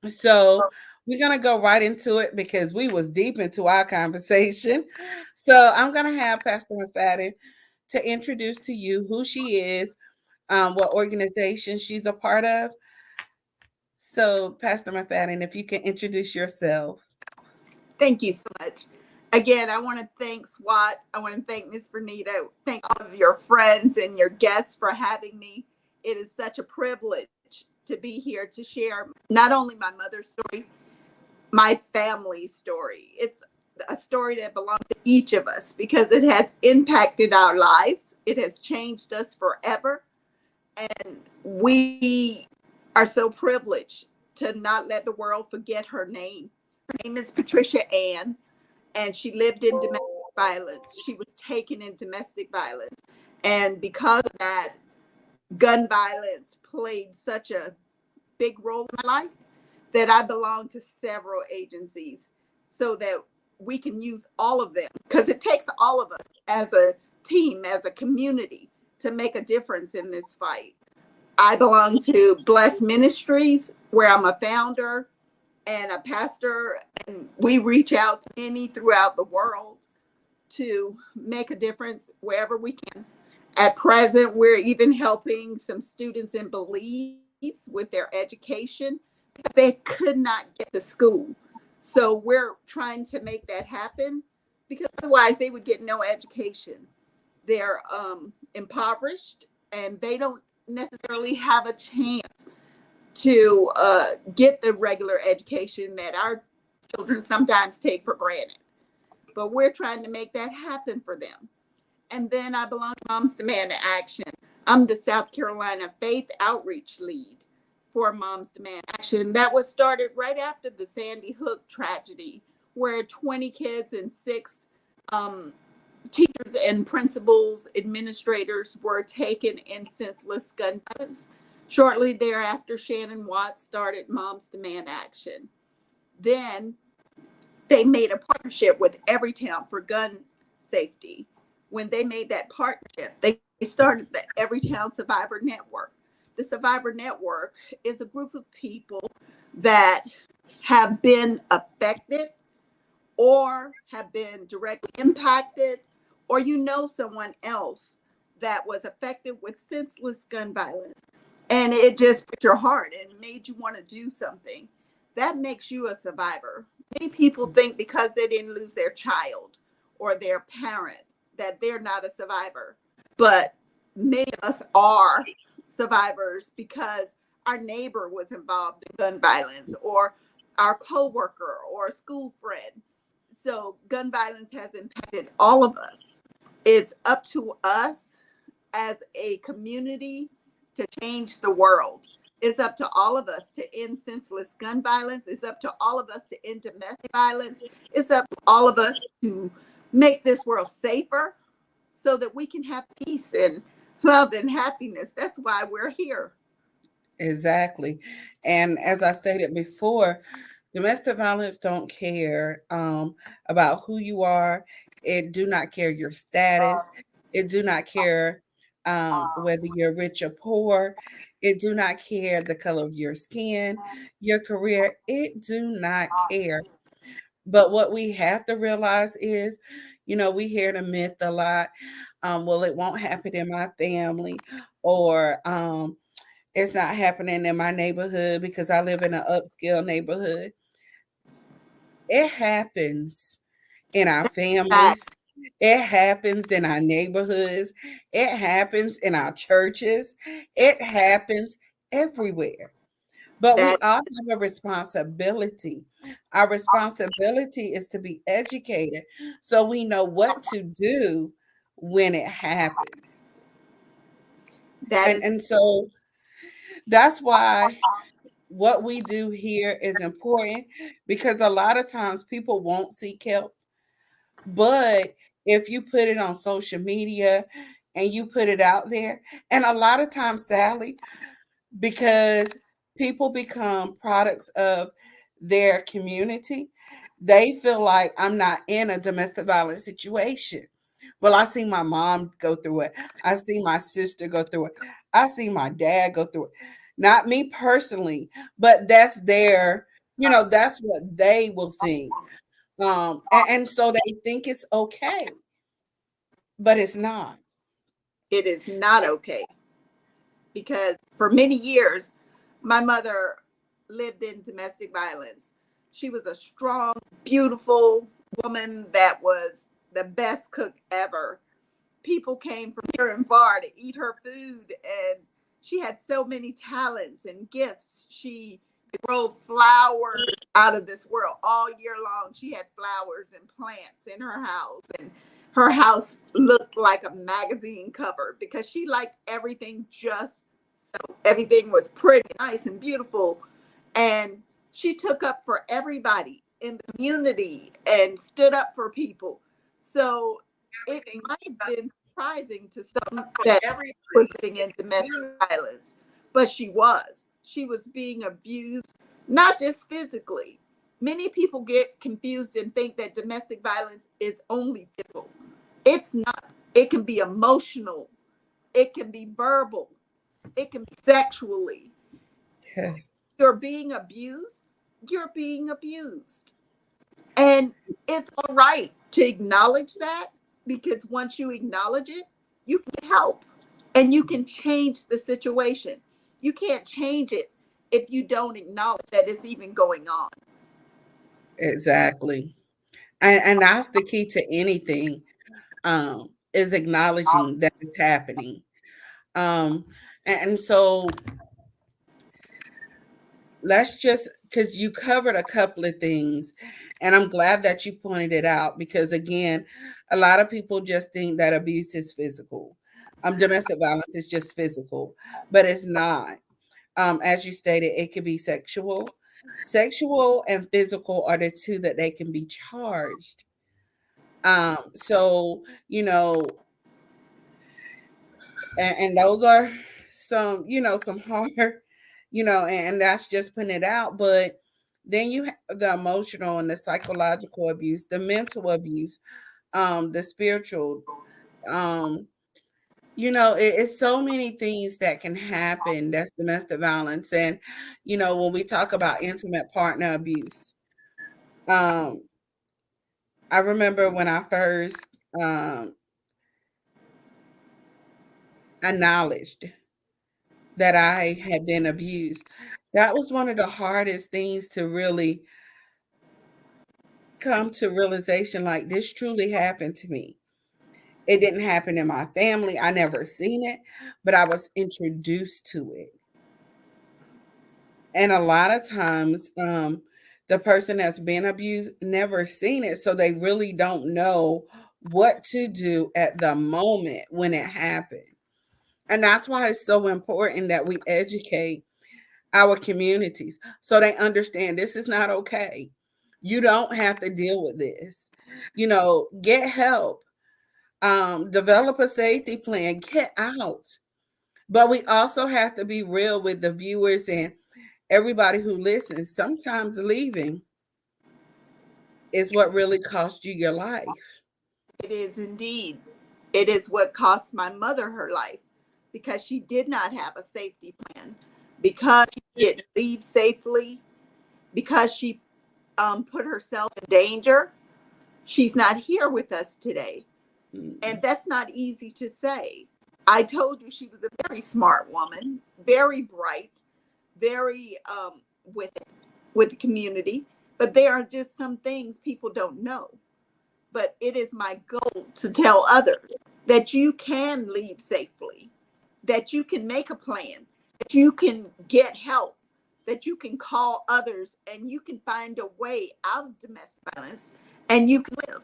So we're gonna go right into it because we was deep into our conversation. So I'm gonna have Pastor McFadden to introduce to you who she is, what organization she's a part of. So, Pastor McFadden, if you can introduce yourself. Thank you so much. Again, I want to thank SWAT. I want to thank Ms. Bernita. Thank all of your friends and your guests for having me. It is such a privilege to be here to share not only my mother's story, my family's story. It's a story that belongs to each of us because it has impacted our lives. It has changed us forever. And we are so privileged to not let the world forget her name. Her name is Patricia Ann, and she lived in domestic violence. She was taken in domestic violence. And because of that, gun violence played such a big role in my life that I belong to several agencies so that we can use all of them because it takes all of us as a team, as a community to make a difference in this fight. I belong to Bless Ministries, where I'm a founder and a pastor, and we reach out to many throughout the world to make a difference wherever we can. At present, we're even helping some students in Belize with their education because they could not get to school. So we're trying to make that happen because otherwise they would get no education. They're impoverished and they don't necessarily have a chance to get the regular education that our children sometimes take for granted. But we're trying to make that happen for them. And then I belong to Moms Demand Action. I'm the South Carolina Faith Outreach Lead for Moms Demand Action. That was started right after the Sandy Hook tragedy, where 20 kids and 6 teachers and principals, administrators were taken in senseless gun violence. Shortly thereafter, Shannon Watts started Moms Demand Action. Then they made a partnership with Everytown for gun safety. When they made that partnership, they started the Everytown Survivor Network. The Survivor Network is a group of people that have been affected or have been directly impacted, or you know someone else that was affected with senseless gun violence. And it just put your heart and made you want to do something. That makes you a survivor. Many people think because they didn't lose their child or their parent that they're not a survivor. But many of us are survivors because our neighbor was involved in gun violence or our coworker or a school friend. So gun violence has impacted all of us. It's up to us as a community to change the world. It's up to all of us to end senseless gun violence. It's up to all of us to end domestic violence. It's up to all of us to make this world safer so that we can have peace and love and happiness. That's why we're here. Exactly. And as I stated before, domestic violence don't care about who you are. It do not care your status. It do not care whether you're rich or poor. It do not care the color of your skin, your career. It do not care. But what we have to realize is, we hear the myth a lot. Well, it won't happen in my family, or it's not happening in my neighborhood because I live in an upscale neighborhood. It happens in our That, families. It happens in our neighborhoods. It happens in our churches. It happens everywhere. But we that, all have a responsibility. Our responsibility is to be educated so we know what to do when it happens. that And is and so that's why what we do here is important because a lot of times people won't seek help. But if you put it on social media and you put it out there, and a lot of times, Sally, because people become products of their community, they feel like I'm not in a domestic violence situation. Well, I see my mom go through it. I see my sister go through it. I see my dad go through it. Not me personally, but that's their That's what they will think. And so they think it's okay, but it's not. It is not okay, because for many years, my mother lived in domestic violence. She was a strong, beautiful woman that was the best cook ever. People came from near and far to eat her food, and she had so many talents and gifts. She grow flowers out of this world all year long. She had flowers and plants in her house, and her house looked like a magazine cover because she liked everything just so. Everything was pretty, nice, and beautiful. And she took up for everybody in the community and stood up for people. So it might have been surprising to some that was living in domestic violence, but she was. She was being abused, not just physically. Many people get confused and think that domestic violence is only physical. It's not. It can be emotional, it can be verbal, it can be sexually. Yes. You're being abused, you're being abused. And it's all right to acknowledge that, because once you acknowledge it, you can help and you can change the situation. You can't change it if you don't acknowledge that it's even going on. Exactly. And that's the key to anything, is acknowledging that it's happening. Um, and so let's just, because you covered a couple of things, and I'm glad that you pointed it out, because again, a lot of people just think that abuse is physical. Domestic violence is just physical, but it's not. As you stated, it could be sexual. Sexual and physical are the two that they can be charged. So, and those are some hard, and that's just putting it out. But then you have the emotional and the psychological abuse, the mental abuse, the spiritual, um, it's so many things that can happen. That's domestic violence. And, when we talk about intimate partner abuse, um, I remember when I first acknowledged that I had been abused. That was one of the hardest things to really come to realization, like, this truly happened to me. It didn't happen in my family. I never seen it, but I was introduced to it. And a lot of times, the person that's been abused never seen it, so they really don't know what to do at the moment when it happened. And that's why it's so important that we educate our communities so they understand this is not okay. You don't have to deal with this. Get help. Develop a safety plan. Get out. But we also have to be real with the viewers and everybody who listens. Sometimes leaving is what really cost you your life. It is indeed. It is what cost my mother her life, because she did not have a safety plan, because she didn't leave safely, because she put herself in danger. She's not here with us today. Mm. And that's not easy to say. I told you she was a very smart woman, very bright, very with the community. But there are just some things people don't know. But it is my goal to tell others that you can leave safely, that you can make a plan, that you can get help, that you can call others, and you can find a way out of domestic violence, and you can live.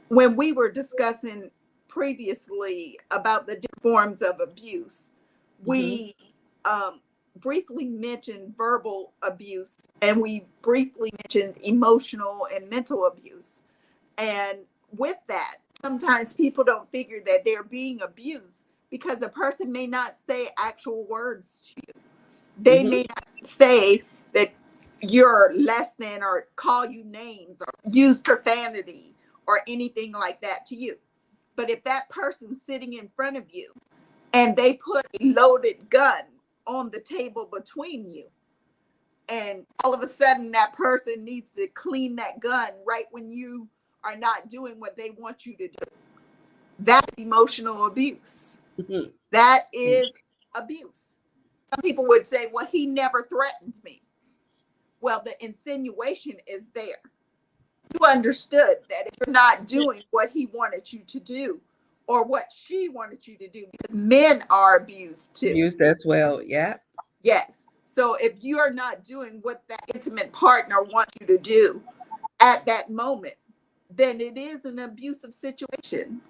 When we were discussing previously about the different forms of abuse, Mhm. we briefly mentioned verbal abuse, and we briefly mentioned emotional and mental abuse. And with that, sometimes people don't figure that they're being abused because a person may not say actual words to you. They Mhm. may not say that you're less than, or call you names, or use profanity or anything like that to you. But if that person's sitting in front of you and they put a loaded gun on the table between you, and all of a sudden that person needs to clean that gun right when you are not doing what they want you to do. That's emotional abuse. Mhm. That is abuse. Some people would say, well, he never threatened me. Well, the insinuation is there. You understood that if you're not doing what he wanted you to do or what she wanted you to do, because men are abused too. Used as well. Yeah. Yes. So if you're not doing what that intimate partner wants you to do at that moment, then it is an abusive situation.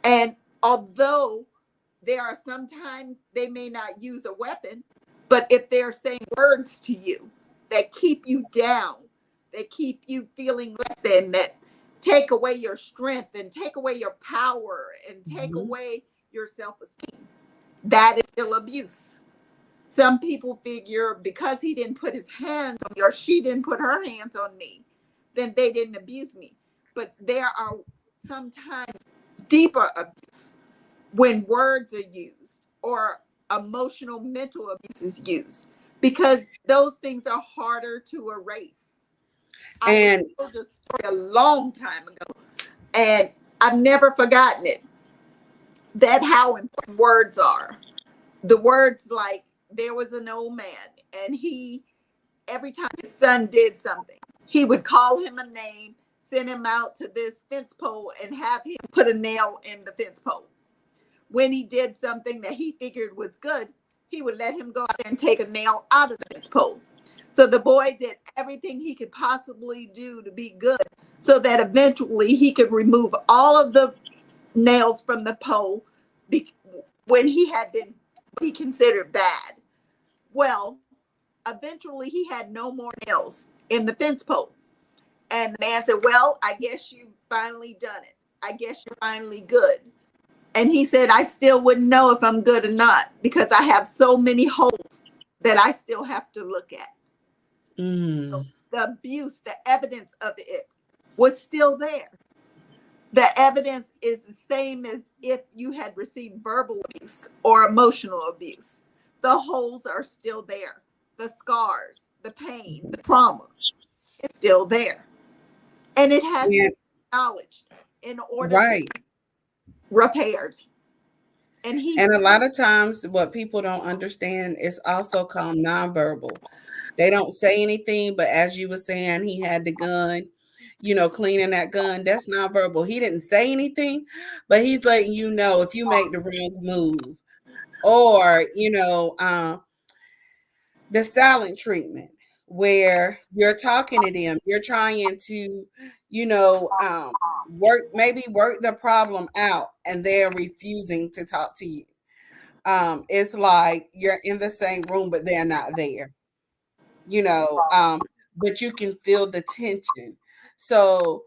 And although there are sometimes they may not use a weapon, but if they're saying words to you that keep you down, that keep you feeling less than, that take away your strength and take away your power and take Mhm. away your self-esteem, that is still abuse. Some people figure because he didn't put his hands on me or she didn't put her hands on me, then they didn't abuse me. But there are sometimes deeper abuse when words are used or emotional mental abuse is used, because those things are harder to erase. I was And told a story a long time ago, and I've never forgotten it. That how important words are. The words, like, there was an old man, and he, every time his son did something, he would call him a name, send him out to this fence pole, and have him put a nail in the fence pole. When he did something that he figured was good, he would let him go out there and take a nail out of the fence pole. So the boy did everything he could possibly do to be good, so that eventually he could remove all of the nails from the pole when he had been what he considered bad. Well, eventually he had no more nails in the fence pole. And the man said, well, I guess you've finally done it. I guess you're finally good. And he said, I still wouldn't know if I'm good or not, because I have so many holes that I still have to look at. So mm, the abuse, the evidence of it was still there. The evidence is the same as if you had received verbal abuse or emotional abuse. The holes are still there. The scars, the pain, the trauma is still there. And it has to and be acknowledged in order to right. be repaired. And he, And a lot of times, what people don't understand is also called nonverbal. They don't say anything, but as you were saying, he had the gun, cleaning that gun. That's nonverbal. He didn't say anything, but he's letting you know if you make the wrong move, or the silent treatment, where you're talking to them, you're trying to, work the problem out, and they're refusing to talk to you. It's like you're in the same room, but they're not there, you know, um, but you can feel the tension. So,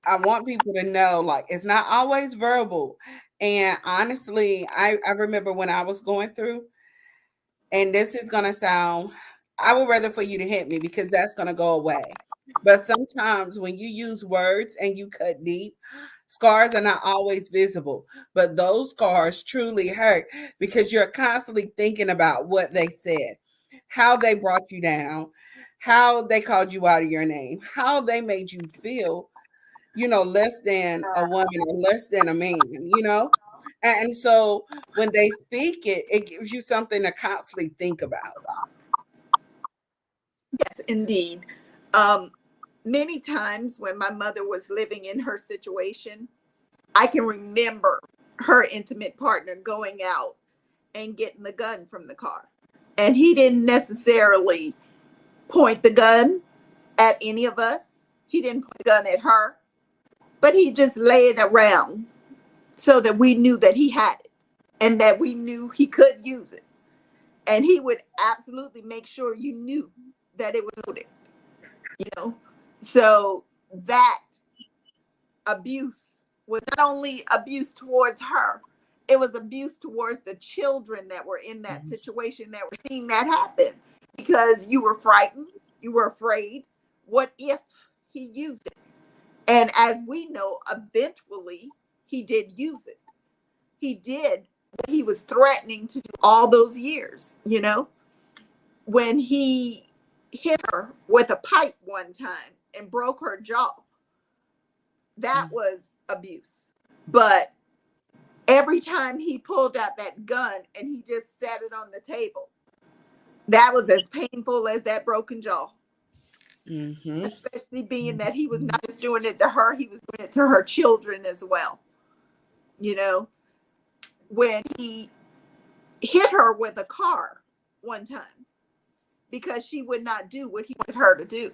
I want people to know, like, it's not always verbal. And honestly, I remember when I was going through, and this is gonna sound, I would rather for you to hit me because that's gonna go away. But sometimes when you use words and you cut deep, scars are not always visible, but those scars truly hurt because you're constantly thinking about what they said, how they brought you down, how they called you out of your name, how they made you feel, less than a woman or less than a man, you know? And so when they speak it, it gives you something to constantly think about. yes, indeed. Um, Many times when my mother was living in her situation, I can remember her intimate partner going out and getting the gun from the car. And he didn't necessarily point the gun at any of us. He didn't point the gun at her, but he just laid it around so that we knew that he had it and that we knew he could use it. And he would absolutely make sure you knew that it was loaded, you know? So that abuse was not only abuse towards her, it was abuse towards the children that were in that Mhm. situation that were seeing that happen, because you were frightened, you were afraid. What if he used it? And as we know, eventually he did use it. He did what he was threatening to do all those years, when he hit her with a pipe one time and broke her jaw. That was abuse. But every time he pulled out that gun and he just set it on the table, that was as painful as that broken jaw. Mm-hmm. Especially being that he was not just doing it to her, he was doing it to her children as well. You know, when he hit her with a car one time because she would not do what he wanted her to do.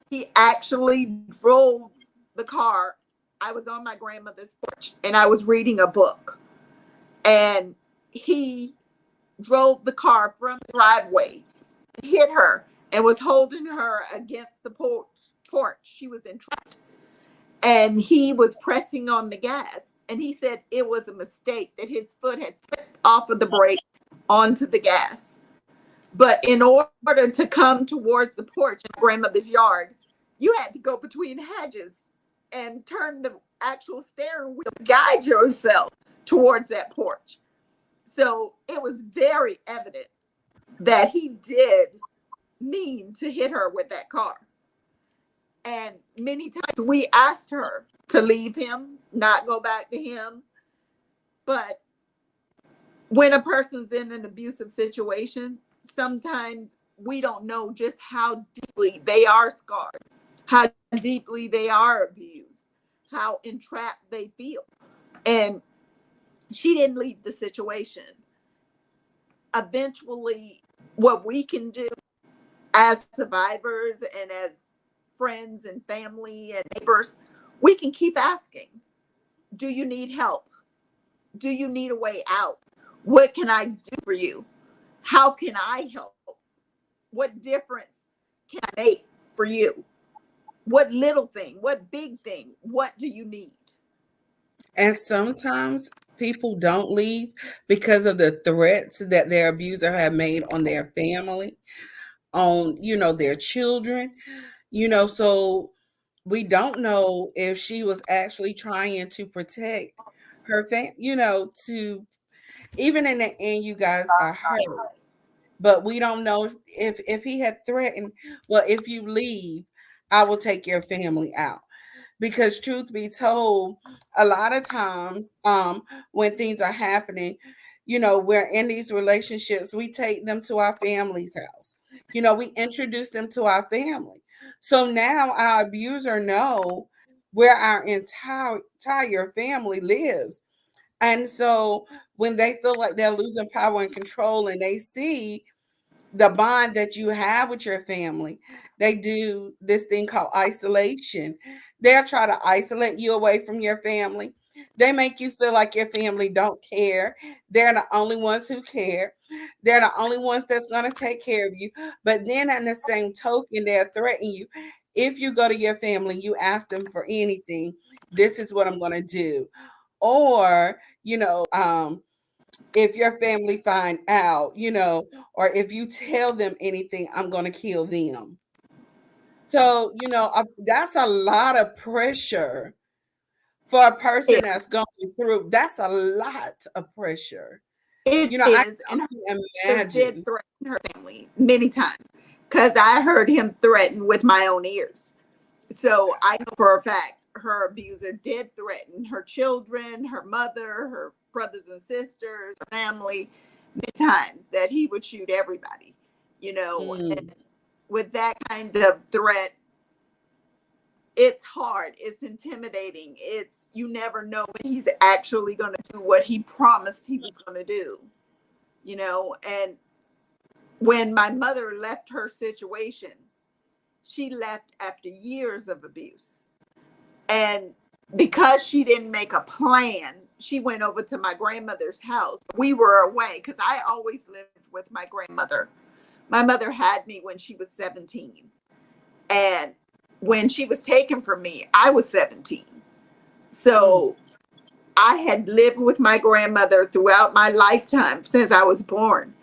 He actually drove the car. I was on my grandmother's porch and I was reading a book, and he drove the car from the driveway, hit her, and was holding her against the porch. She was entrapped, and he was pressing on the gas, and he said it was a mistake that his foot had slipped off of the brakes onto the gas. But in order to come towards the porch in grandmother's yard, you had to go between hedges and turn the actual steering wheel to guide yourself towards that porch. So it was very evident that he did mean to hit her with that car. And many times we asked her to leave him, not go back to him. But when a person's in an abusive situation, sometimes we don't know just how deeply they are scarred, how deeply they are abused, how entrapped they feel. And she didn't leave the situation. Eventually, what we can do as survivors and as friends and family and neighbors, we can keep asking, do you need help? Do you need a way out? What can I do for you? How can I help? What difference can I make for you? What little thing? What big thing? What do you need? And sometimes people don't leave because of the threats that their abuser have made on their family, on, their children, so we don't know if she was actually trying to protect her to, even in the end, you guys are hurt. But we don't know if he had threatened, well, if you leave, I will take your family out. Because truth be told, a lot of times, when things are happening, we're in these relationships, we take them to our family's house. We introduce them to our family. So now our abuser know where our entire family lives. And so when they feel like they're losing power and control and they see the bond that you have with your family, they do this thing called isolation. They'll try to isolate you away from your family. They make you feel like your family don't care. They're the only ones who care. They're the only ones that's going to take care of you. But then, in the same token, they'll threaten you. If you go to your family, you ask them for anything, this is what I'm going to do. Or, if your family find out, or if you tell them anything, I'm going to kill them. So, that's a lot of pressure for a person It that's going through. That's a lot of pressure. it I is, can and her only mother did imagine. threaten her family many times because I heard him threaten with my own ears. So I know for a fact her abuser did threaten her children, her mother, her brothers and sisters, her family, many times that he would shoot everybody, Mm. and with that kind of threat, it's hard, it's intimidating, it's, you never know when he's actually going to do what he promised he was going to do, and when my mother left her situation, she left after years of abuse. And because she didn't make a plan, she went over to my grandmother's house. We were away because I always lived with my grandmother. My mother had me when she was 17. And when she was taken from me, I was 17. Mm. So I had lived with my grandmother throughout my lifetime since I was born.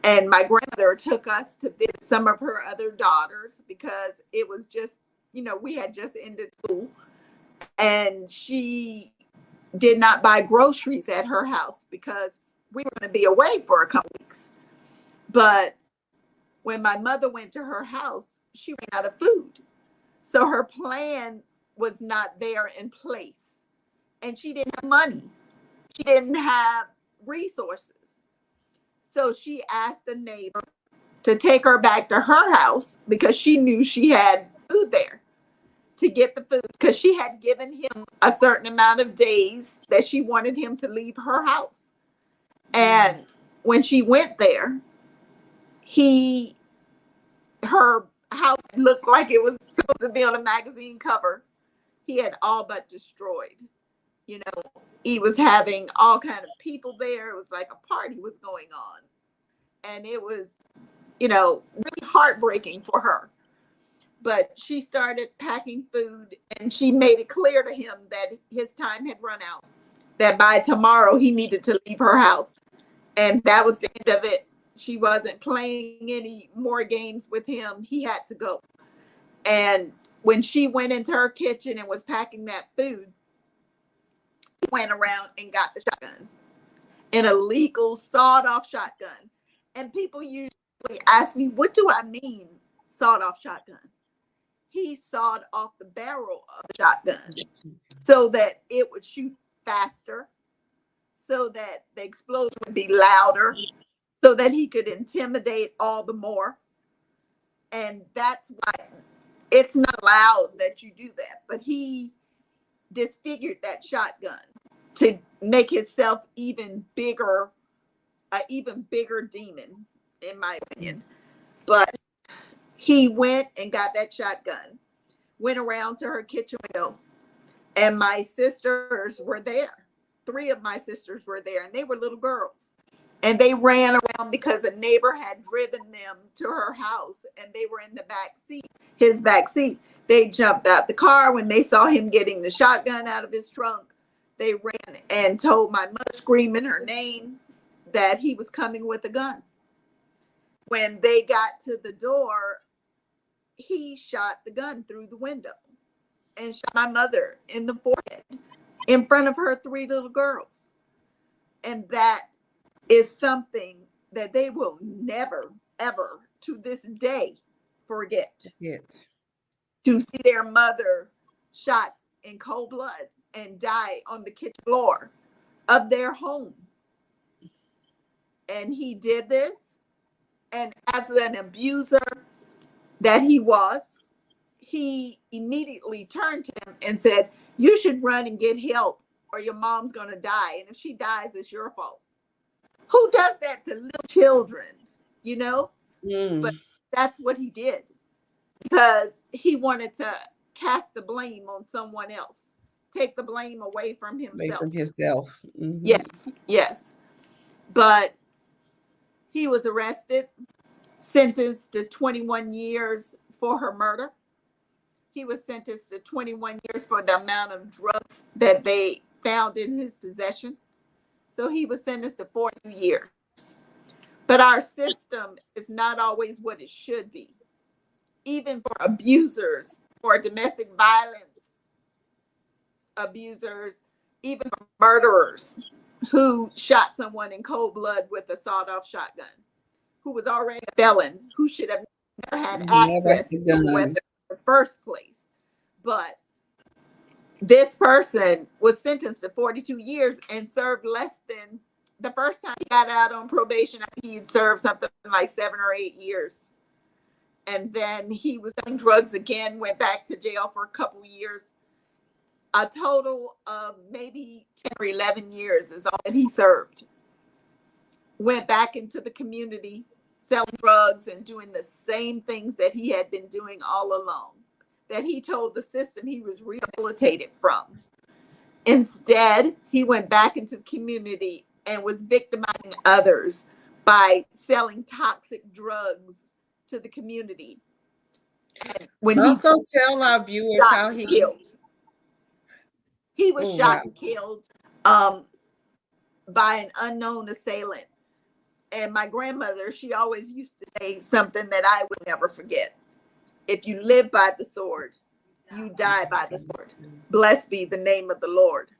And my grandmother took us to visit some of her other daughters because it was just, we had just ended school. And she did not buy groceries at her house because we were going to be away for a couple weeks. But When my mother went to her house, she ran out of food. So her plan was not there in place. And she didn't have money. She didn't have resources. So she asked a neighbor to take her back to her house because she knew she had food there to get the food, because she had given him a certain amount of days that she wanted him to leave her house. And when she went there, her house looked like it was supposed to be on a magazine cover. He had all but destroyed. You know, he was having all kind of people there. It was like a party was going on. And it was, really heartbreaking for her. But she started packing food, and she made it clear to him that his time had run out, that by tomorrow he needed to leave her house. And that was the end of it. She wasn't playing any more games with him. He had to go. And when she went into her kitchen and was packing that food, he went around and got the shotgun, an illegal sawed-off shotgun. And people usually ask me, what do I mean, sawed-off shotgun? He sawed off the barrel of the shotgun so that it would shoot faster, so that the explosion would be louder, so that he could intimidate all the more. And that's why it's not allowed that you do that. But he disfigured that shotgun to make himself even bigger, an even bigger demon, in my opinion. But he went and got that shotgun, went around to her kitchen window, and my sisters were there. 3 of my sisters were there, and they were little girls. And they ran around because a neighbor had driven them to her house, and they were in the back seat, his back seat. They jumped out the car when they saw him getting the shotgun out of his trunk. They ran and told my mother, screaming her name, that he was coming with a gun. When they got to the door, he shot the gun through the window and shot my mother in the forehead in front of her 3 little girls. And that is something that they will never, ever, to this day, forget. Yes. To see their mother shot in cold blood and die on the kitchen floor of their home. And he did this. And as an abuser that he was, he immediately turned to him and said, you should run and get help or your mom's going to die. And if she dies, it's your fault. Who does that to little children, But that's what he did, because he wanted to cast the blame on someone else, take the blame away from himself. Away from himself. Mm-hmm. Yes. But he was arrested, sentenced to 21 years for her murder. He was sentenced to 21 years for the amount of drugs that they found in his possession. So he was sentenced to 40 years. But our system is not always what it should be. Even for abusers, for domestic violence abusers, even for murderers who shot someone in cold blood with a sawed-off shotgun, who was already a felon, who should have never had access to a weapon in the first place. But this person was sentenced to 42 years and served less than the first time he got out on probation. I think he had served something like 7 or 8 years. And then he was on drugs again, went back to jail for a couple of years. A total of maybe 10 or 11 years is all that he served. Went back into the community, selling drugs and doing the same things that he had been doing all along, that he told the system he was rehabilitated from. Instead, he went back into the community and was victimizing others by selling toxic drugs to the community. And when also tell our viewers how he killed. He was shot and killed by an unknown assailant. And my grandmother, she always used to say something that I would never forget. If you live by the sword, you die by the sword. Blessed be the name of the Lord.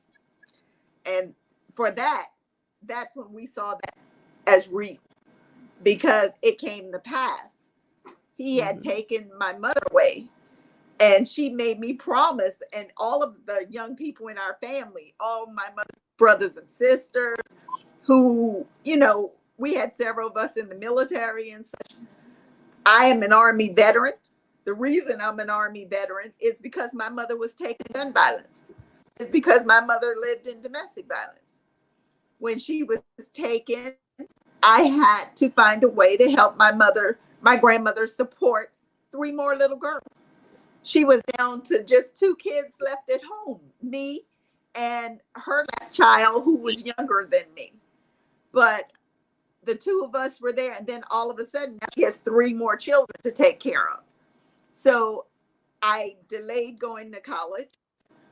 And for that, that's when we saw that as real, because it came to pass. He had Mhm. taken my mother away, and she made me promise, and all of the young people in our family, all my mother's brothers and sisters, who, we had several of us in the military and such. I am an Army veteran. The reason I'm an Army veteran is because my mother was taken gun violence. It's because my mother lived in domestic violence. When she was taken, I had to find a way to help my grandmother, support three more little girls. She was down to just two kids left at home, me and her last child, who was younger than me. But the two of us were there, and then all of a sudden, now she has three more children to take care of. So I delayed going to college,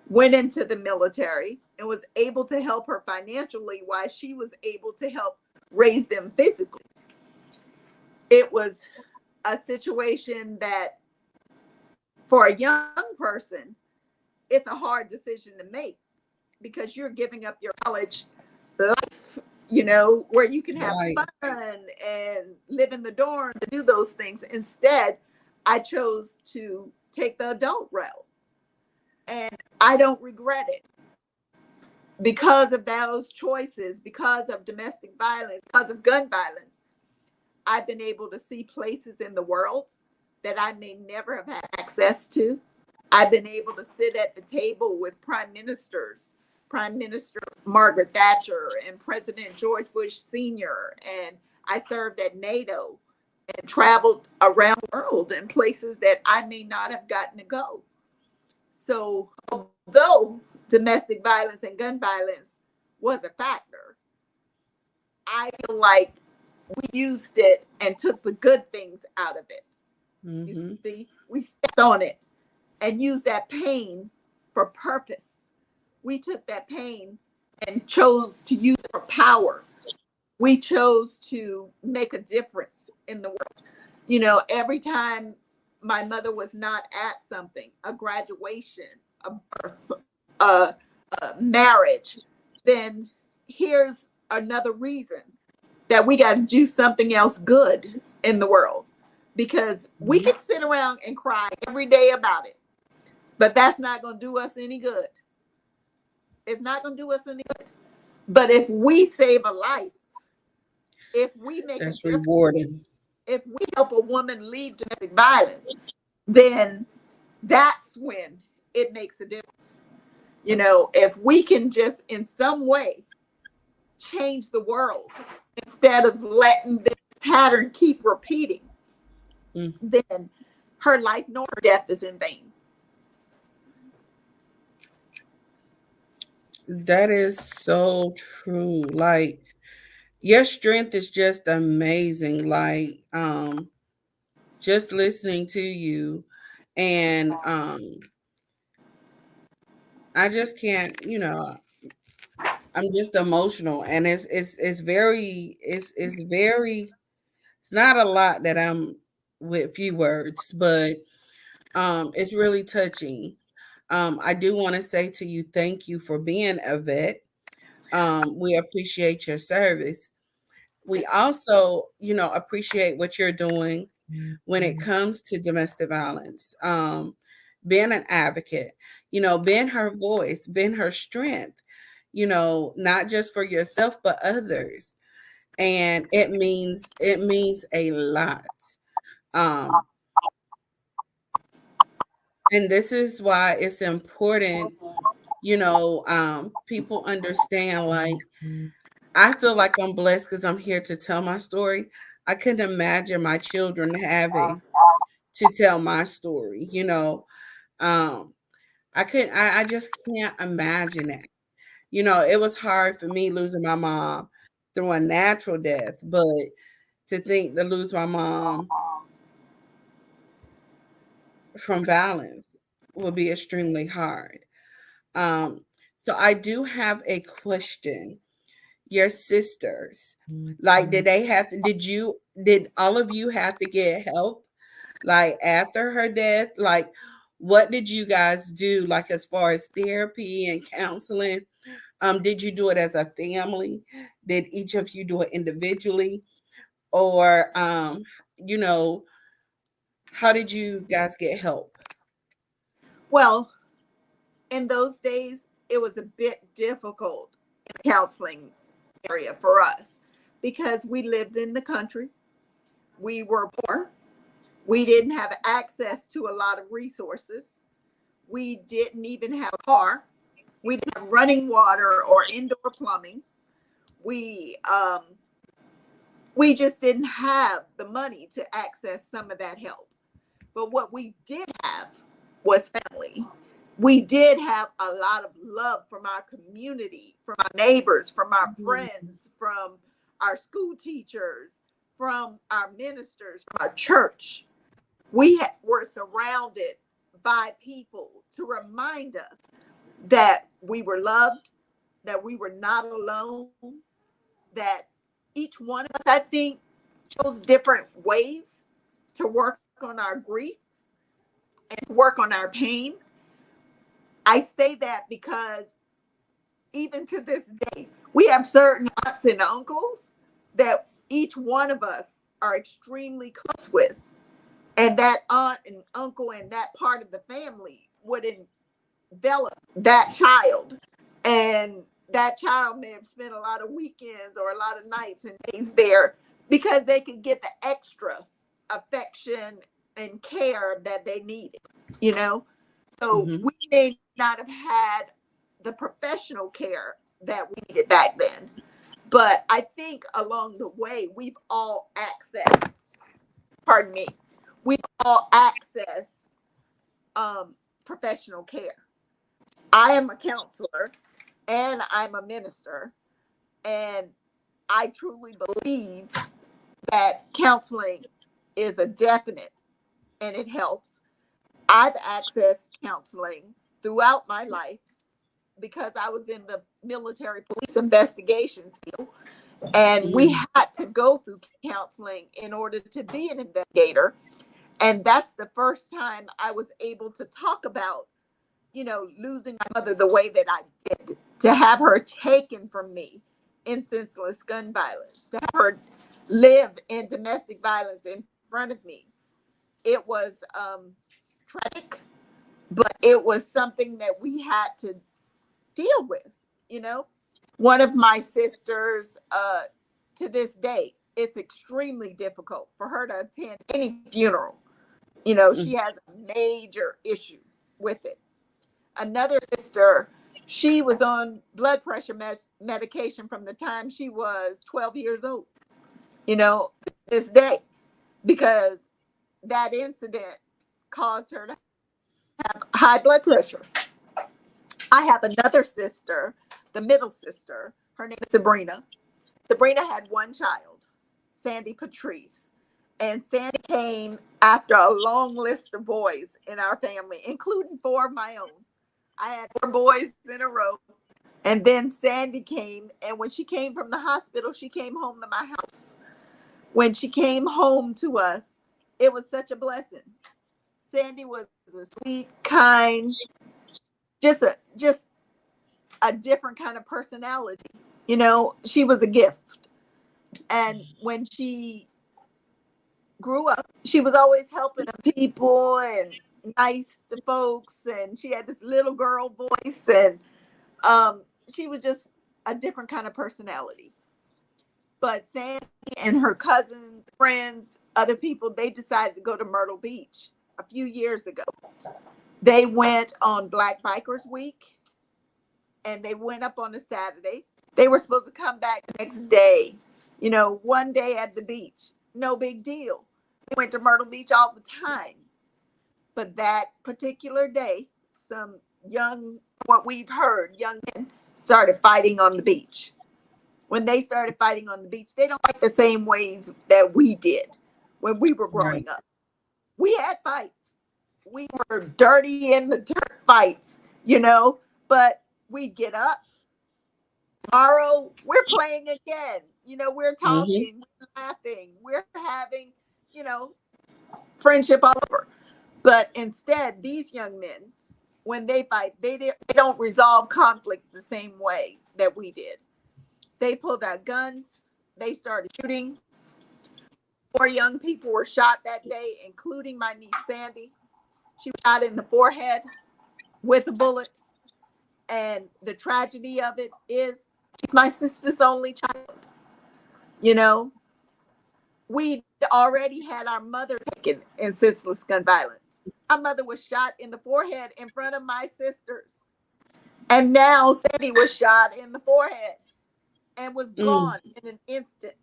went into the military, and was able to help her financially while she was able to help raise them physically. It was a situation that, for a young person, it's a hard decision to make, because you're giving up your college life, where you can have Right. fun and live in the dorm to do those things. Instead, I chose to take the adult route, and I don't regret it. Because of those choices, because of domestic violence, because of gun violence, I've been able to see places in the world that I may never have had access to. I've been able to sit at the table with prime ministers, Prime Minister Margaret Thatcher and President George Bush Sr. And I served at NATO and traveled around the world in places that I may not have gotten to go. So, although domestic violence and gun violence was a factor, I feel like we used it and took the good things out of it. You Mhm. see, we stepped on it and used that pain for purpose. We took that pain and chose to use it for power. We chose to make a difference in the world. Every time my mother was not at something, a graduation, a birth, a marriage, then here's another reason that we got to do something else good in the world, because we Mhm. could sit around and cry every day about it, but that's not going to do us any good. It's not going to do us any good. But if we save a life, if we make a That's difference, rewarding. if we help a woman leave domestic violence, then that's when it makes a difference. If we can just in some way change the world instead of letting this pattern keep repeating, Mm. then her life nor her death is in vain. That is so true. Like, your strength is just amazing. Like, just listening to you, and I just can't, I'm just emotional, and it's very it's very it's not a lot that I'm with few words, but it's really touching. I do want to say to you, thank you for being a vet. We appreciate your service. We also, appreciate what you're doing when it comes to domestic violence. Being an advocate, being her voice, being her strength, not just for yourself but others. And it means a lot. Um, and this is why it's important, people understand, like, I feel like I'm blessed because I'm here to tell my story. I couldn't imagine my children having to tell my story, Um, I just can't imagine it. It was hard for me losing my mom through a natural death, but to think to lose my mom from violence would be extremely hard. Um, so I do have a question. Your sisters, like, did all of you have to get help, like, after her death? Like, what did you guys do, like, as far as therapy and counseling? Did you do it as a family? Did each of you do it individually? Or, you know, How did you guys get help? Well, in those days, it was a bit difficult in the counseling area for us because we lived in the country. We were poor. We didn't have access to a lot of resources. We didn't even have a car. We didn't have running water or indoor plumbing. We we just didn't have the money to access some of that help. But what we did have was family. We did have a lot of love from our community, from our neighbors, from our Mhm. friends, from our school teachers, from our ministers, from our church. Were surrounded by people to remind us that we were loved, that we were not alone, that each one of us, I think, chose different ways to work on our grief and to work on our pain. I say that because even to this day, we have certain aunts and uncles that each one of us are extremely close with. And that aunt and uncle and that part of the family would envelop that child. And that child may have spent a lot of weekends or a lot of nights and days there because they could get the extra affection and care that they needed, you know? So Mhm. we may not have had the professional care that we needed back then. But I think along the way, we've all accessed, pardon me, we've all accessed professional care. I am a counselor and I'm a minister, and I truly believe that counseling is a definite and it helps. I've accessed counseling throughout my life because I was in the military police investigations field, and we Mm. had to go through counseling in order to be an investigator. And that's the first time I was able to talk about, losing my mother the way that I did, to have her taken from me in senseless gun violence, to have her live in domestic violence in front of me. It was tragic, but it was something that we had to deal with, you know. One of my sisters, to this day, it's extremely difficult for her to attend any funeral. She Mm. has a major issue with it. Another sister, she was on blood pressure medication from the time she was 12 years old, this day, because that incident caused her to have high blood pressure. I have another sister, the middle sister. Her name is Sabrina. Sabrina had one child, Sandy Patrice. And Sandy came after a long list of boys in our family, including four of my own. I had four boys in a row. And then Sandy came. And when she came from the hospital, she came home to my house. When she came home to us, it was such a blessing. Sandy was a sweet, kind, just a different kind of personality. She was a gift. And when she grew up, she was always helping people and nice to folks. And she had this little girl voice. And she was just a different kind of personality. But Sandy and her cousins, friends, other people, they decided to go to Myrtle Beach a few years ago. They went on Black Bikers Week, and they went up on a Saturday. They were supposed to come back the next day, one day at the beach. No big deal. They went to Myrtle Beach all the time. But that particular day, some young, what we've heard, young men started fighting on the beach. When they started fighting on the beach, they don't fight the same ways that we did when we were Right. growing up. We had fights. We were dirty in the dirt fights, but we get up. Tomorrow, we're playing again. We're Mhm. talking, we're laughing, we're having, you know, friendship all over. But instead, these young men, when they fight, they don't resolve conflict the same way that we did. They pulled out guns, they started shooting. 4 young people were shot that day, including my niece Sandy. She was shot in the forehead with a bullet. And the tragedy of it is she's my sister's only child. You know, we already had our mother taken in senseless gun violence. Our mother was shot in the forehead in front of my sisters. And now Sandy was shot in the forehead and was gone in an instant.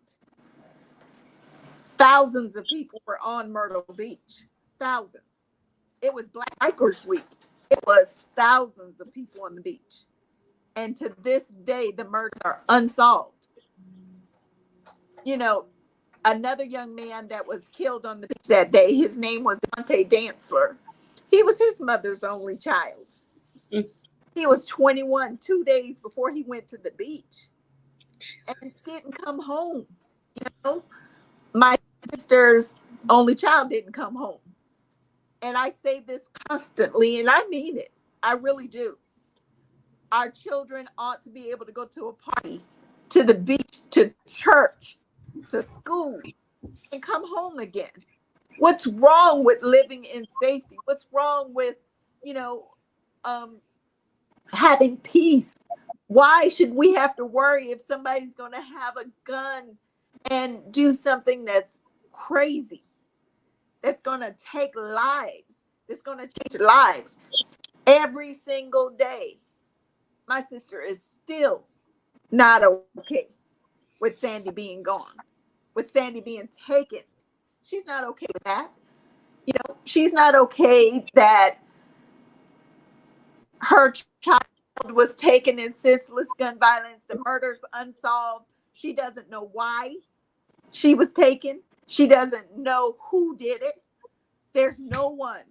Thousands of people were on Myrtle Beach. Thousands. It was Black Bikers Week. It was thousands of people on the beach. And to this day, the murders are unsolved. You know, another young man that was killed on the beach that day, his name was Dante Dantzler. He was his mother's only child. He was 21, 2 days before he went to the beach. Jesus. And he didn't come home. You know, my sister's only child didn't come home. And I say this constantly, and I mean it. I really do. Our children ought to be able to go to a party, to the beach, to church, to school, and come home again. What's wrong with living in safety? What's wrong with, you know, having peace? Why should we have to worry if somebody's going to have a gun and do something that's crazy, that's going to take lives, that's going to change lives? Every single day, my sister is still not okay with Sandy being gone, with Sandy being taken. She's not okay with that. You know, she's not okay that her child was taken in senseless gun violence, the murders unsolved. She doesn't know why she was taken. She doesn't know who did it. There's no one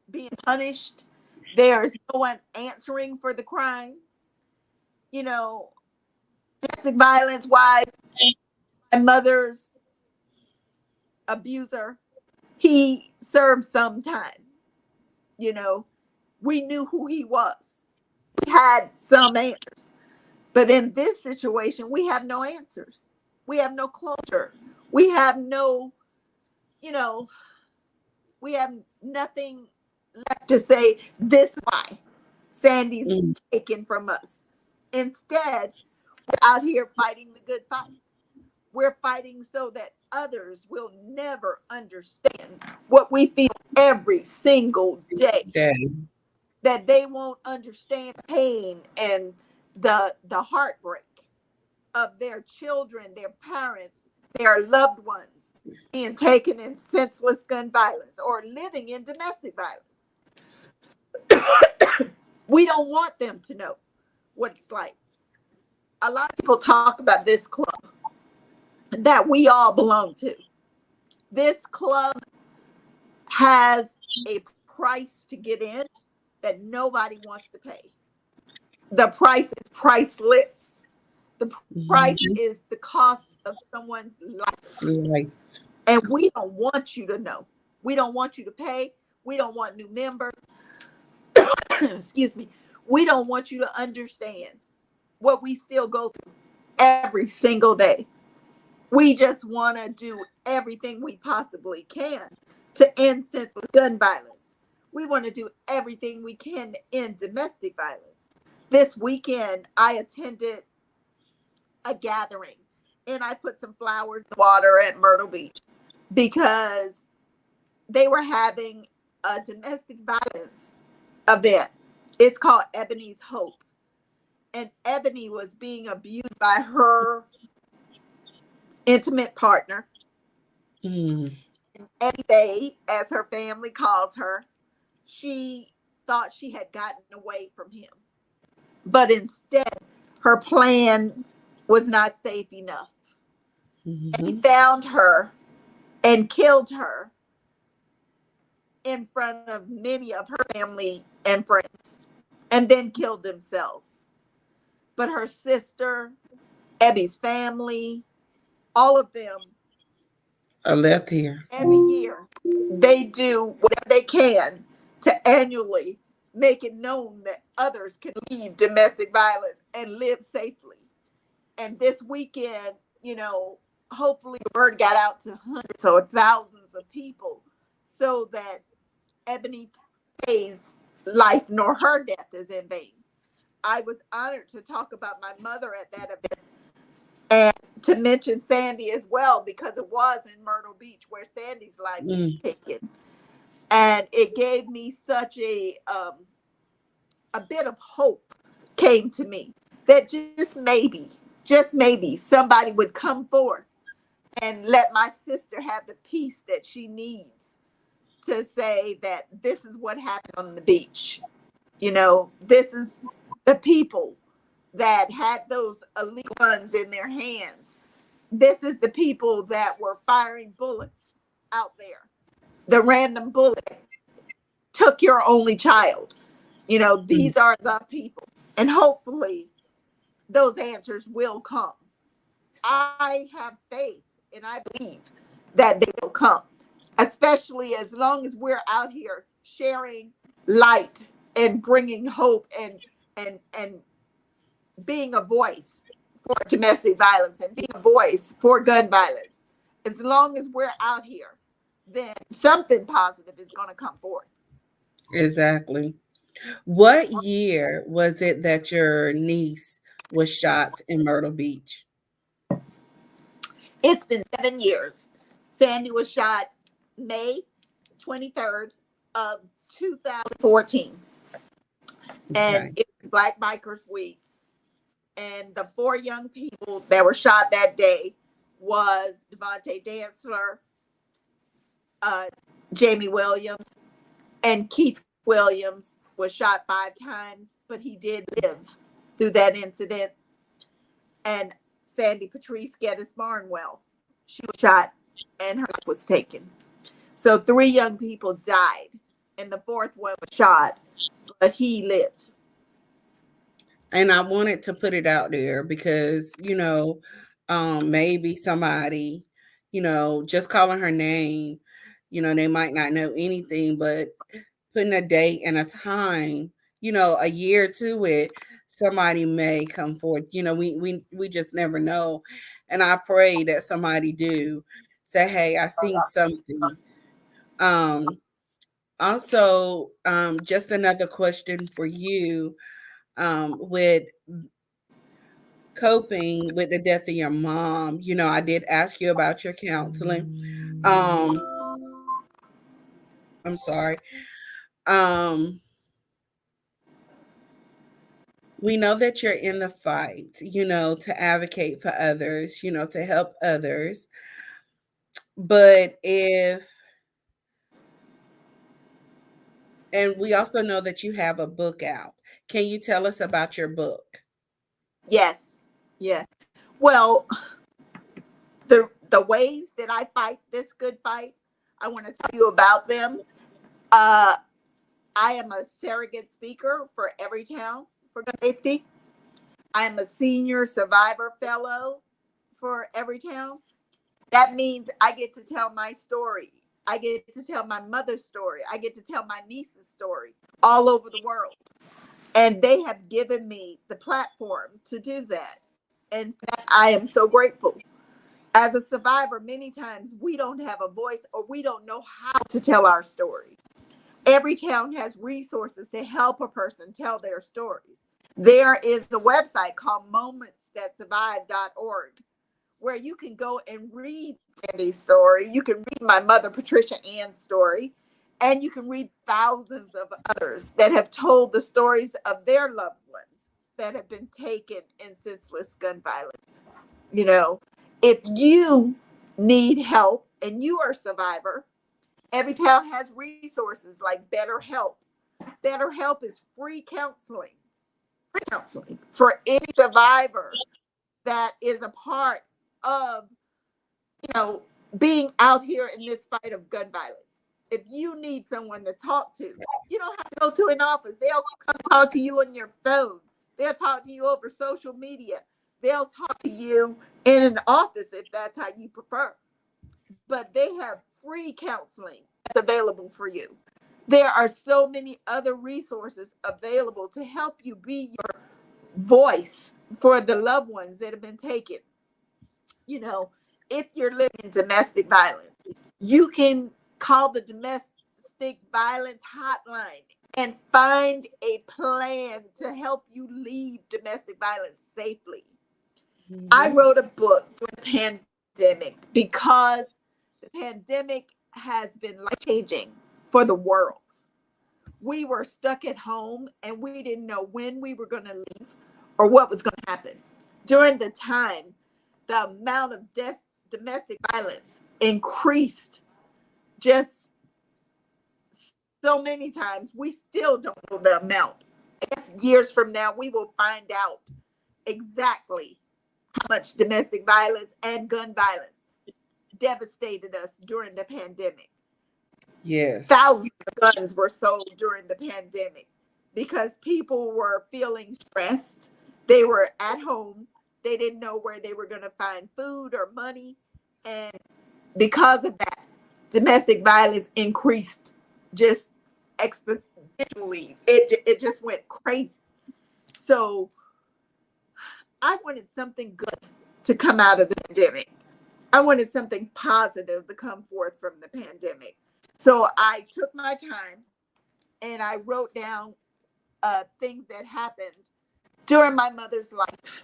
being punished. There's no one answering for the crime. You know, domestic violence wise, my mother's abuser, he served some time. You know, we knew who he was. We had some answers. But in this situation, we have no answers. We have no closure. We have no, you know, we have nothing left to say, this why Sandy's taken from us. Instead, we're out here fighting the good fight. We're fighting so that others will never understand what we feel every single day. That they won't understand pain and the heartbreak of their children, their parents, their loved ones being taken in senseless gun violence or living in domestic violence. We don't want them to know what it's like. A lot of people talk about this club that we all belong to. This club has a price to get in that nobody wants to pay. The price is priceless. The price is the cost of someone's life. And we don't want you to know. We don't want you to pay. We don't want new members. Excuse me. We don't want you to understand what we still go through every single day. We just want to do everything we possibly can to end senseless gun violence. We want to do everything we can to end domestic violence. This weekend, I attended a gathering and I put some flowers in the water at Myrtle Beach because they were having a domestic violence event. It's called Ebony's Hope. And Ebony was being abused by her intimate partner. Eddie Bay, as her family calls her, she thought she had gotten away from him. But instead, her plan was not safe enough. And he found her and killed her in front of many of her family and friends, and then killed himself. But her sister, Abby's family, all of them are left here. Every year, they do whatever they can to annually make it known that others can leave domestic violence and live safely. And this weekend, you know, hopefully the word got out to hundreds or thousands of people so that Ebony Faye's life nor her death is in vain. I was honored to talk about my mother at that event and to mention Sandy as well, because it was in Myrtle Beach where Sandy's life was Mm, taken. And it gave me such a bit of hope came to me that just maybe somebody would come forth and let my sister have the peace that she needs to say that this is what happened on the beach. This is the people that had those illegal guns in their hands. This is the people that were firing bullets out there. The random bullet took your only child. mm. These are the people. And hopefully those answers will come. I have faith and I believe that they will come, especially as long as we're out here sharing light and bringing hope and being a voice for domestic violence and being a voice for gun violence. As long as we're out here, then something positive is going to come forth. Exactly. What year was it that your niece was shot in Myrtle Beach? It's been 7 years. Sandy was shot May 23rd of 2014. And Okay. it was Black Bikers Week. And the 4 young people that were shot that day was Devontae Dantzler, uh, Jamie Williams, and Keith Williams was shot 5 times, but he did live through that incident. And Sandy Patrice Geddis Barnwell, she was shot and her life was taken. So 3 young people died, and the 4th one was shot, but he lived. And I wanted to put it out there because, maybe somebody, just calling her name, they might not know anything, but putting a date and a time, a year to it, somebody may come forth. We just never know. And I pray that somebody do say, hey, I seen something. Um, Also, just another question for you, with coping with the death of your mom. I did ask you about your counseling. I'm sorry. Um, we know that you're in the fight, to advocate for others, to help others. But and we also know that you have a book out. Can you tell us about your book? Yes, yes. Well, the ways that I fight this good fight, I want to tell you about them. Uh, I am a surrogate speaker for Everytown for gun safety. I am a senior survivor fellow for Everytown. That means I get to tell my story. I get to tell my mother's story. I get to tell my niece's story all over the world. And they have given me the platform to do that. And I am so grateful. As a survivor, many times we don't have a voice or we don't know how to tell our story. Every town has resources to help a person tell their stories. There is a website called momentsthatsurvive.org where you can go and read Sandy's story. You can read my mother, Patricia Ann's story, and you can read thousands of others that have told the stories of their loved ones that have been taken in senseless gun violence. You know, if you need help and you are a survivor, every town has resources like BetterHelp. BetterHelp is free counseling for any survivor that is a part of, being out here in this fight of gun violence. If you need someone to talk to, you don't have to go to an office. They'll come talk to you on your phone. They'll talk to you over social media. They'll talk to you in an office if that's how you prefer. But they have free counseling that's available for you. There are so many other resources available to help you be your voice for the loved ones that have been taken. You know, if you're living in domestic violence, you can call the domestic violence hotline and find a plan to help you leave domestic violence safely. I Mhm. wrote a book during the pandemic because the pandemic has been life changing for the world. We were stuck at home and we didn't know when we were going to leave or what was going to happen. During the time, the amount of domestic violence increased just so many times. We still don't know the amount. I guess years from now, we will find out exactly how much domestic violence and gun violence devastated us during the pandemic. Yes. Thousands of guns were sold during the pandemic because people were feeling stressed. They were at home. They didn't know where they were going to find food or money. And because of that, domestic violence increased just exponentially. It just went crazy. So I wanted something good to come out of the pandemic. I wanted something positive to come forth from the pandemic. So I took my time and I wrote down things that happened during my mother's life.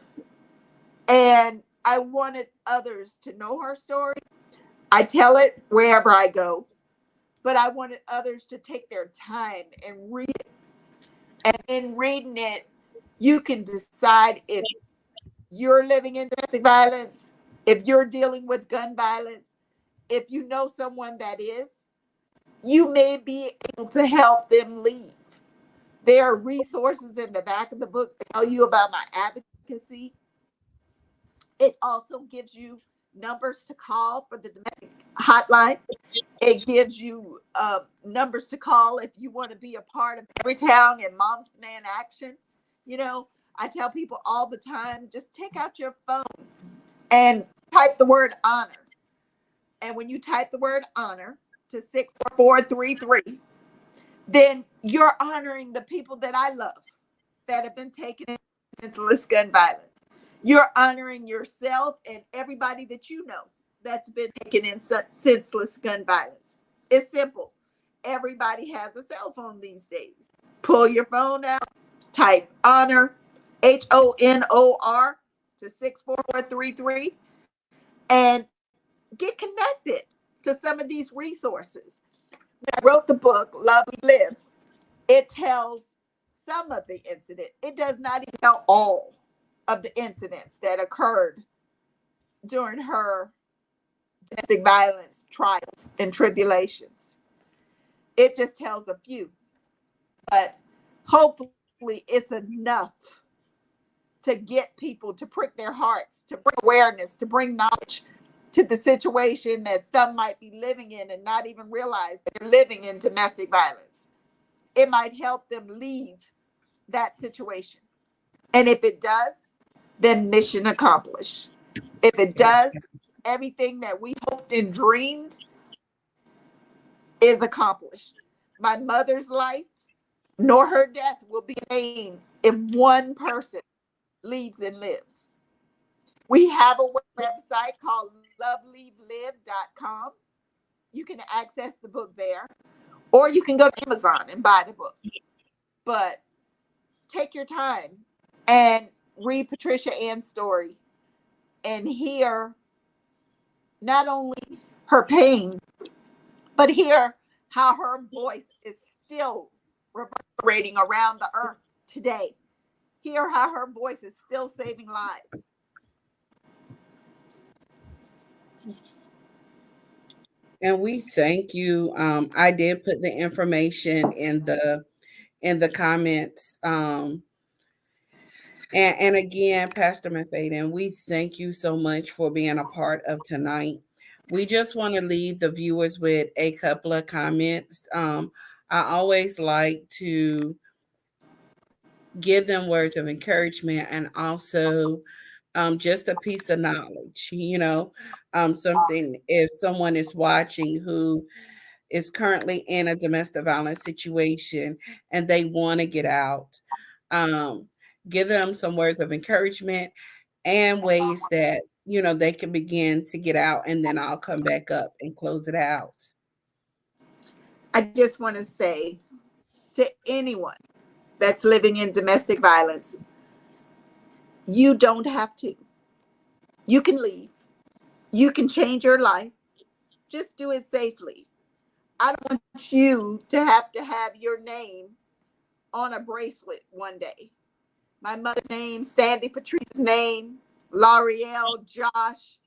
And I wanted others to know her story. I tell it wherever I go, but I wanted others to take their time and read it. And in reading it, you can decide if you're living in domestic violence, if you're dealing with gun violence, if you know someone that is, you may be able to help them leave. There are resources in the back of the book that tell you about my advocacy. It also gives you numbers to call for the domestic hotline. It gives you numbers to call if you want to be a part of Everytown and Mom's Man Action. You know, I tell people all the time, just take out your phone and type the word honor. And when you type the word honor to 64433, then you're honoring the people that I love that have been taken in senseless gun violence. You're honoring yourself and everybody that you know that's been taken in senseless gun violence. It's simple. Everybody has a cell phone these days. Pull your phone out, type honor, HONOR to 64433, and get connected to some of these resources. When I wrote the book, Love We Live, it tells some of the incident. It does not even tell all of the incidents that occurred during her domestic violence trials and tribulations. It just tells a few, but hopefully it's enough to get people to prick their hearts, to bring awareness, to bring knowledge to the situation that some might be living in and not even realize they're living in domestic violence. It might help them leave that situation. And if it does, then mission accomplished. If it Yes. does, everything that we hoped and dreamed is accomplished. My mother's life nor her death will be in vain if one person leaves and lives. We have a website called loveleavelive.com. You can access the book there, or you can go to Amazon and buy the book. But take your time and read Patricia Ann's story and hear not only her pain, but hear how her voice is still reverberating around the earth today. Hear how her voice is still saving lives. And we thank you. I did put the information in the comments. And again, Pastor McFadden, we thank you so much for being a part of tonight. We just want to leave the viewers with a couple of comments. I always like to give them words of encouragement and also just a piece of knowledge, something if someone is watching who is currently in a domestic violence situation and they want to get out, um, give them some words of encouragement and ways that they can begin to get out, and then I'll come back up and close it out. I just want to say to anyone that's living in domestic violence, you don't have to. You can leave. You can change your life. Just do it safely. I don't want you to have your name on a bracelet one day. My mother's name, Sandy Patrice's name, L'Oreal, Josh,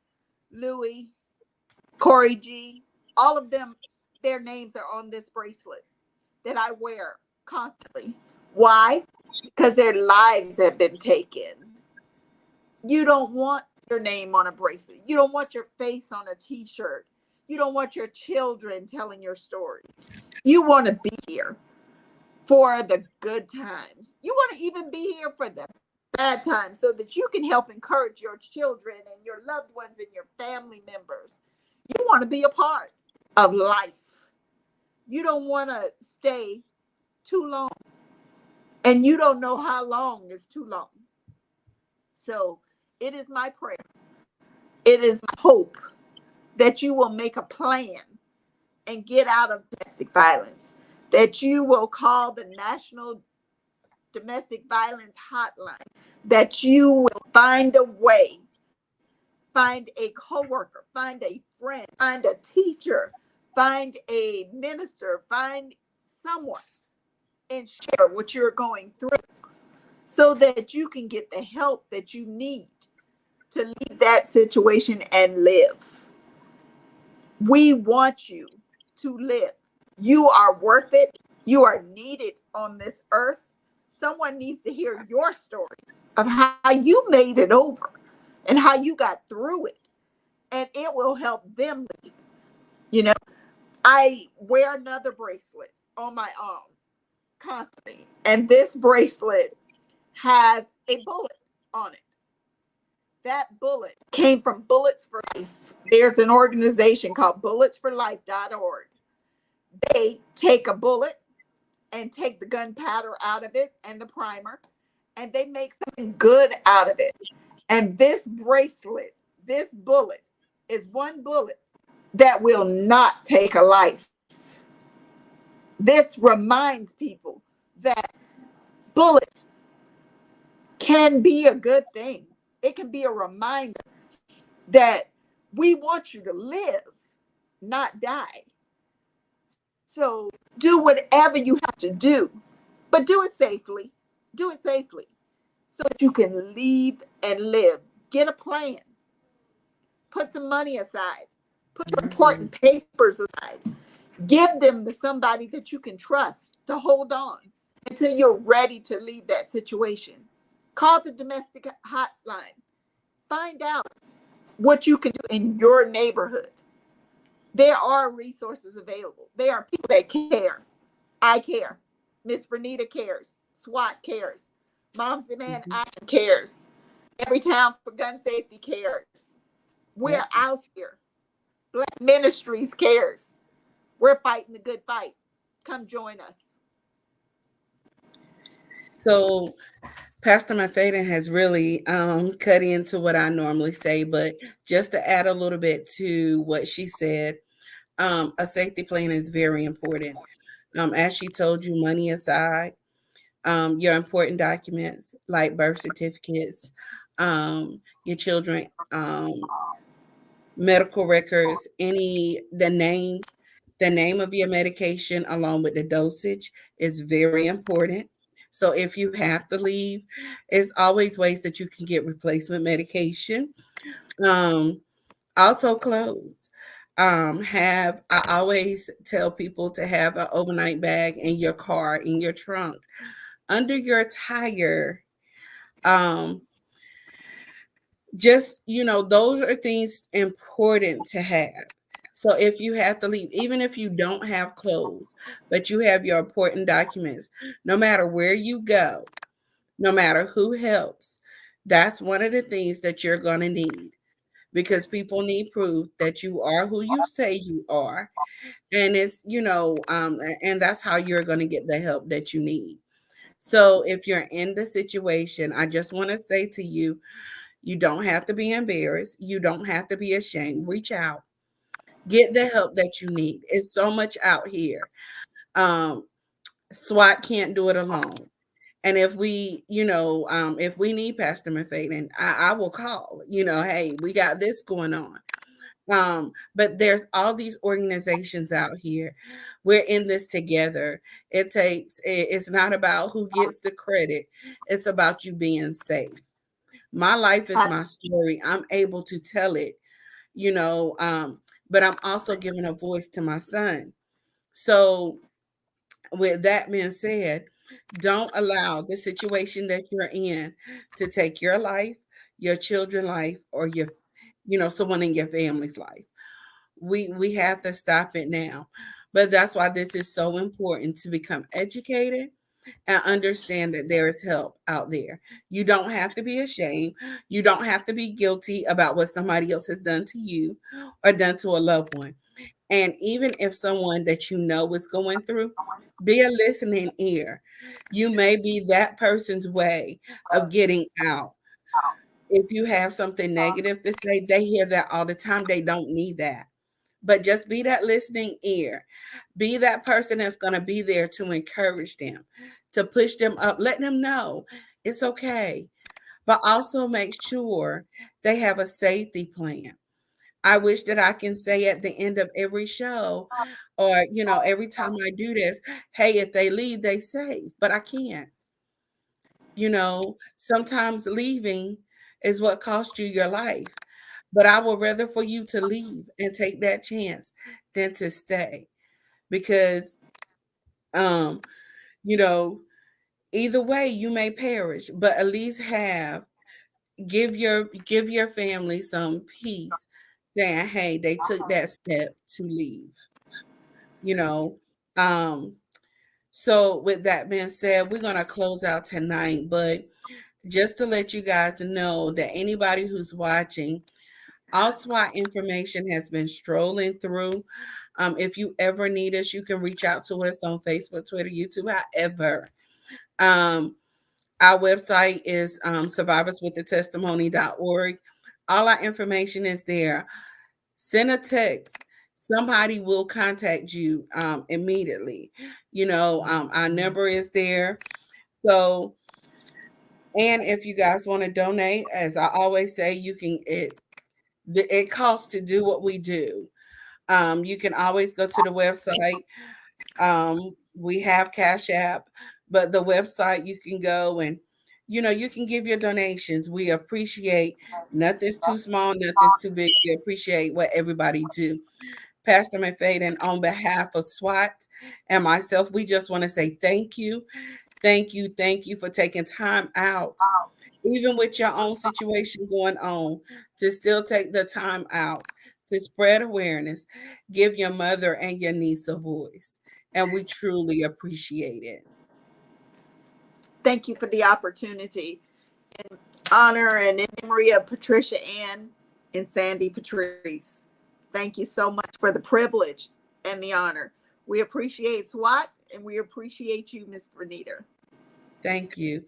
Louie, Corey G, all of them, their names are on this bracelet that I wear constantly. Why? Because their lives have been taken. You don't want your name on a bracelet. You don't want your face on a t-shirt. You don't want your children telling your story. You want to be here for the good times. You want to even be here for the bad times so that you can help encourage your children and your loved ones and your family members. You want to be a part of life. You don't want to stay too long. And you don't know how long is too long. So it is my prayer. It is my hope that you will make a plan and get out of domestic violence, that you will call the National Domestic Violence Hotline, that you will find a way, find a coworker, find a friend, find a teacher, find a minister, find someone and share what you're going through so that you can get the help that you need to leave that situation and live. We want you to live. You are worth it. You are needed on this earth. Someone needs to hear your story of how you made it over and how you got through it. And it will help them live. You know, I wear another bracelet on my arm constantly. And this bracelet has a bullet on it. That bullet came from Bullets for Life. There's an organization called bulletsforlife.org. They take a bullet and take the gunpowder out of it and the primer, and they make something good out of it. And this bracelet, this bullet, is one bullet that will not take a life. This reminds people that bullets can be a good thing. It can be a reminder that we want you to live, not die. So do whatever you have to do, but do it safely. Do it safely so that you can leave and live. Get a plan. Put some money aside. Put your important papers aside. Give them to somebody that you can trust to hold on until you're ready to leave that situation. Call the domestic hotline. Find out what you can do in your neighborhood. There are resources available. There are people that care. I care. Miss Bernita cares. SWAT cares. Moms Demand Action cares. Every Town for Gun Safety cares. We're out here. Black Ministries cares. We're fighting the good fight. Come join us. So Pastor McFadden has really cut into what I normally say, but just to add a little bit to what she said, a safety plan is very important. As she told you, money aside, your important documents like birth certificates, your children, medical records, the name of your medication along with the dosage is very important. So if you have to leave, it's always ways that you can get replacement medication. Um, Also clothes. Have I always tell people to have an overnight bag in your car, in your trunk, under your tire. Um, just those are things important to have. So if you have to leave, even if you don't have clothes, but you have your important documents, no matter where you go, no matter who helps, that's one of the things that you're going to need, because people need proof that you are who you say you are. And and that's how you're going to get the help that you need. So if you're in the situation, I just want to say to you, You don't have to be embarrassed. You don't have to be ashamed. Reach out. Get the help that you need. It's so much out here. Um, SWAT can't do it alone. And if we need Pastor McFadden, I will call, hey, we got this going on. But there's all these organizations out here. We're in this together. It's not about who gets the credit. It's about you being safe. My life is my story. I'm able to tell it, you know, um, but I'm also giving a voice to my son. So with that being said, don't allow the situation that you're in to take your life, your children's life, or someone in your family's life. We have to stop it now. But that's why this is so important to become educated and understand that there is help out there. You don't have to be ashamed. You don't have to be guilty about what somebody else has done to you or done to a loved one. And even if someone that you know is going through, be a listening ear. You may be that person's way of getting out. If you have something negative to say, they hear that all the time. They don't need that. But just be that listening ear. Be that person that's going to be there to encourage them, to push them up, let them know it's okay. But also make sure they have a safety plan. I wish that I can say at the end of every show or, every time I do this, hey, if they leave, they safe. But I can't. Sometimes leaving is what cost you your life. But I would rather for you to leave and take that chance than to stay because, um, you know, either way you may perish, but at least give your family some peace saying, hey, they took that step to leave, you know. Um, so with that being said, we're gonna close out tonight, but just to let you guys know that anybody who's watching, all SWAT information has been strolling through. If you ever need us, you can reach out to us on Facebook, Twitter, YouTube, however. Um, our website is survivorswiththetestimony.org. All our information is there. Send a text. Somebody will contact you immediately. Our number is there. So, and if you guys want to donate, as I always say, you can. It costs to do what we do. You can always go to the website. We have Cash App, but the website you can go and you can give your donations. We appreciate nothing's too small, nothing's too big. We appreciate what everybody do. Pastor McFadden, on behalf of SWAT and myself, we just want to say thank you. Thank you for taking time out, even with your own situation going on, to still take the time out to spread awareness, give your mother and your niece a voice. And we truly appreciate it. Thank you for the opportunity. In honor and in memory of Patricia Ann and Sandy Patrice. Thank you so much for the privilege and the honor. We appreciate SWAT and we appreciate you, Miss Bernita. Thank you.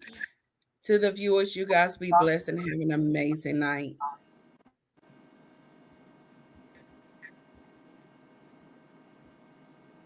To the viewers, you guys be blessed and have an amazing night.